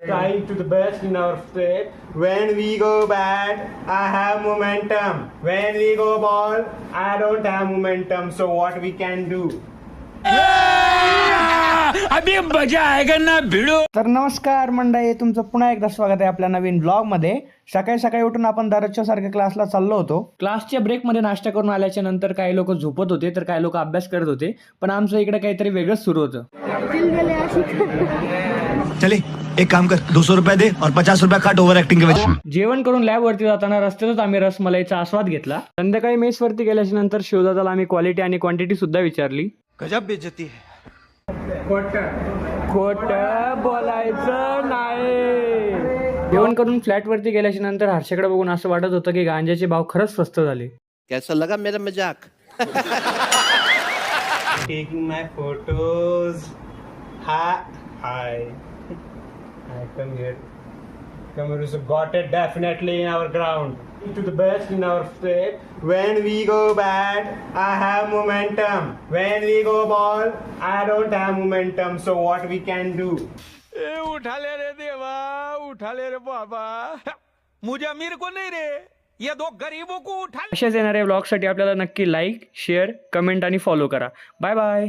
Trying to the best in our state. When we go bad, I have momentum. When we go ball, I don't have momentum. So what we can do? अभी मजा आएगा ना भिडो. तर नमस्कार मंडळी, तुमचं पुन्हा एकदा स्वागत आहे आपल्या नवीन ब्लॉग मध्ये. सकाळी सकाळी उठून आपण दररोजच्या सारख्या क्लासला चाललो होतो. क्लासच्या ब्रेक मध्ये नाश्ता करून आल्याच्या नंतर काही लोक झोपत होते तर काही लोक अभ्यास करत होते, पण आमचं इकडे काहीतरी वेगळंच सुरू होतं. चले एक काम कर, 200 रुपये दे और 50 रुपये काट ओव्हर ऍक्टिंग के वजह. जेवण करून लॅब वरती जाताना रस्त्यातच आम्ही रसमलाईचा आस्वाद घेतला. संध्याकाळी मेस वरती गेल्याच्या नंतर शिवदादाला आम्ही क्वालिटी आणि क्वांटिटी सुद्धा विचारली. गजब बेइज्जती है. खोट बोलायचं नाही. जेवण करून फ्लॅट वरती गेल्याच्या नंतर हर्षाकडे बघून असं वाटत होतं की गांजाचे भाव खरंच स्वस्त झाले. कैसा लगा मेरा मजाक? Taking my photos. Hi. I come here. Cameras got it definitely in our ground. To the best in our state. When we go bad, I have momentum. When we go ball, I don't have momentum. So what we can do? उठाले रे देवा, उठाले रे बाबा. मुझे अमीर को नहीं रे, ये दो गरीबों को उठा. अशाच येणाऱ्या ब्लॉगसाठी आपल्याला नक्की लाईक, शेअर, कमेंट आणि फॉलो करा. Bye bye.